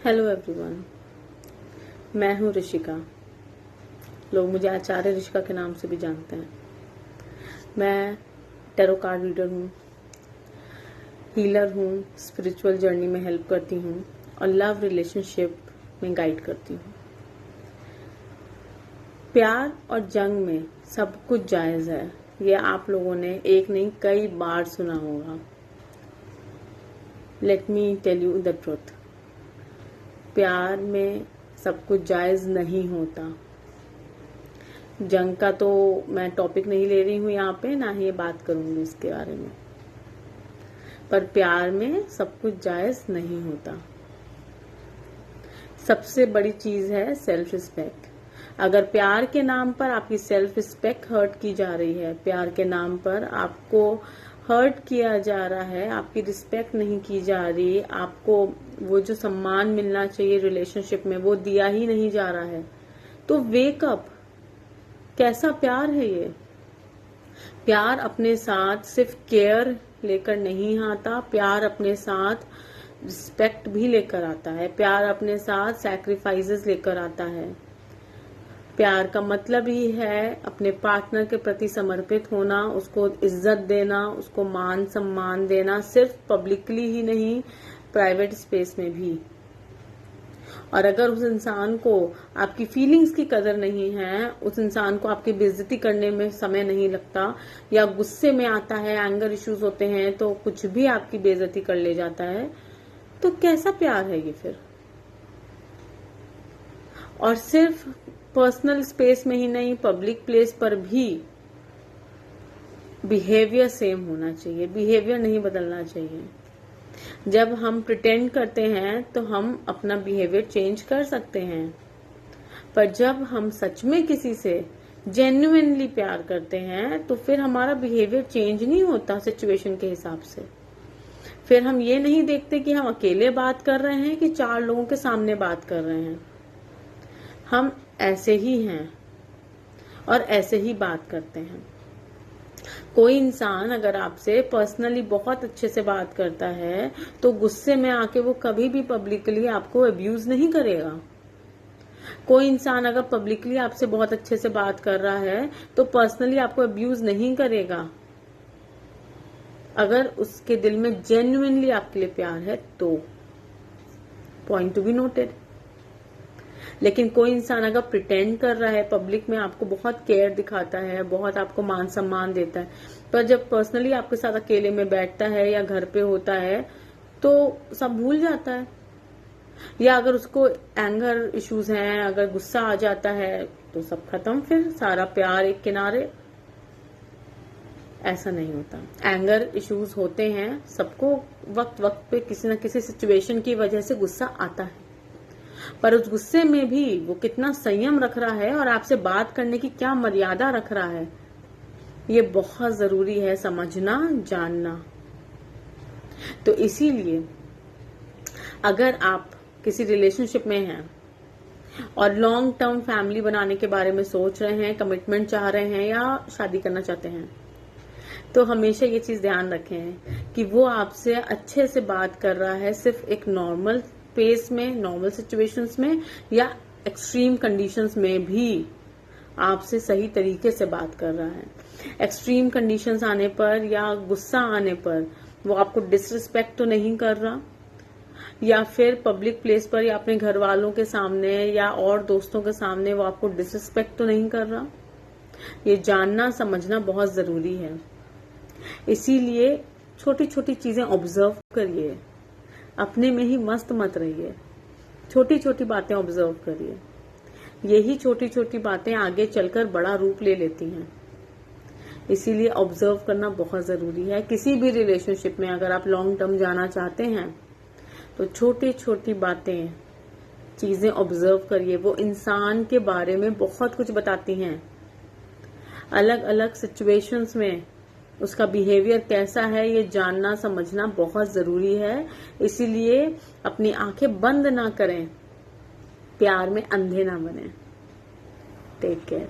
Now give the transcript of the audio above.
Hello everyone, मैं हूँ ऋषिका। लोग मुझे आचार्य ऋषिका के नाम से भी जानते हैं। मैं टैरो कार्ड रीडर हूँ, हीलर हूँ, स्पिरिचुअल जर्नी में हेल्प करती हूँ और लव रिलेशनशिप में गाइड करती हूँ। प्यार और जंग में सब कुछ जायज़ है, ये आप लोगों ने एक नहीं कई बार सुना होगा। Let me tell you the truth. प्यार में सब कुछ जायज़ नहीं होता। जंग का तो मैं टॉपिक नहीं ले रही हूँ यहाँ पे, ना ही ये बात करूंगी इसके बारे में। पर प्यार में सब कुछ जायज़ नहीं होता। सबसे बड़ी चीज है सेल्फ रिस्पेक्ट। अगर प्यार के नाम पर आपकी सेल्फ रिस्पेक्ट हर्ट की जा रही है, प्यार के नाम पर आपको हर्ट किया जा रहा है, आपकी रिस्पेक्ट नहीं की जा रही, आपको वो जो सम्मान मिलना चाहिए रिलेशनशिप में वो दिया ही नहीं जा रहा है, तो वेक अप। कैसा प्यार है ये? प्यार अपने साथ सिर्फ केयर लेकर नहीं आता, प्यार अपने साथ रिस्पेक्ट भी लेकर आता है, प्यार अपने साथ सैक्रिफाइसेस लेकर आता है। प्यार का मतलब ही है अपने पार्टनर के प्रति समर्पित होना, उसको इज्जत देना, उसको मान सम्मान देना, सिर्फ पब्लिकली ही नहीं, प्राइवेट स्पेस में भी। और अगर उस इंसान को आपकी फीलिंग्स की कदर नहीं है, उस इंसान को आपकी बेइज्जती करने में समय नहीं लगता, या गुस्से में आता है, एंगर इश्यूज होते हैं तो कुछ भी आपकी बेइज्जती कर ले जाता है, तो कैसा प्यार है ये फिर? और सिर्फ पर्सनल स्पेस में ही नहीं, पब्लिक प्लेस पर भी बिहेवियर सेम होना चाहिए, बिहेवियर नहीं बदलना चाहिए। जब हम प्रिटेंड करते हैं तो हम अपना बिहेवियर चेंज कर सकते हैं, पर जब हम सच में किसी से जेन्युइनली प्यार करते हैं तो फिर हमारा बिहेवियर चेंज नहीं होता सिचुएशन के हिसाब से। फिर हम ये नहीं देखते कि हम अकेले बात कर रहे हैं कि 4 लोगों के सामने बात कर रहे हैं। हम ऐसे ही हैं और ऐसे ही बात करते हैं। कोई इंसान अगर आपसे पर्सनली बहुत अच्छे से बात करता है तो गुस्से में आके वो कभी भी पब्लिकली आपको अब्यूज नहीं करेगा। कोई इंसान अगर पब्लिकली आपसे बहुत अच्छे से बात कर रहा है तो पर्सनली आपको अब्यूज नहीं करेगा, अगर उसके दिल में जेन्युइनली आपके लिए प्यार है तो। Point to be noted. लेकिन कोई इंसान अगर प्रिटेंड कर रहा है, पब्लिक में आपको बहुत केयर दिखाता है, बहुत आपको मान सम्मान देता है, पर जब पर्सनली आपके साथ अकेले में बैठता है या घर पे होता है तो सब भूल जाता है। या अगर उसको एंगर इश्यूज हैं, अगर गुस्सा आ जाता है तो सब खत्म, फिर सारा प्यार एक किनारे। ऐसा नहीं होता। एंगर इश्यूज होते हैं, सबको वक्त वक्त पे किसी न किसी सिचुएशन की वजह से गुस्सा आता है, पर उस गुस्से में भी वो कितना संयम रख रहा है और आपसे बात करने की क्या मर्यादा रख रहा है, ये बहुत जरूरी है समझना, जानना। तो इसीलिए अगर आप किसी रिलेशनशिप में हैं और लॉन्ग टर्म फैमिली बनाने के बारे में सोच रहे हैं, कमिटमेंट चाह रहे हैं या शादी करना चाहते हैं, तो हमेशा ये चीज ध्यान रखें कि वो आपसे अच्छे से बात कर रहा है सिर्फ एक नॉर्मल स्पेस में, नॉर्मल सिचुएशंस में, या एक्सट्रीम कंडीशंस में भी आपसे सही तरीके से बात कर रहा है। एक्सट्रीम कंडीशंस आने पर या गुस्सा आने पर वो आपको डिसरिस्पेक्ट तो नहीं कर रहा, या फिर पब्लिक प्लेस पर या अपने घर वालों के सामने या और दोस्तों के सामने वो आपको डिसरिस्पेक्ट तो नहीं कर रहा। ये जानना समझना बहुत जरूरी है। इसीलिए छोटी छोटी चीजें ऑब्जर्व करिए, अपने में ही मस्त मत रहिए, छोटी छोटी बातें ऑब्जर्व करिए। यही छोटी छोटी बातें आगे चलकर बड़ा रूप ले लेती हैं। इसीलिए ऑब्जर्व करना बहुत जरूरी है। किसी भी रिलेशनशिप में अगर आप लॉन्ग टर्म जाना चाहते हैं तो छोटी छोटी बातें, चीजें ऑब्जर्व करिए। वो इंसान के बारे में बहुत कुछ बताती हैं। अलग अलग सिचुएशंस में उसका बिहेवियर कैसा है ये जानना समझना बहुत जरूरी है। इसीलिए अपनी आंखें बंद ना करें, प्यार में अंधे ना बने। Take care.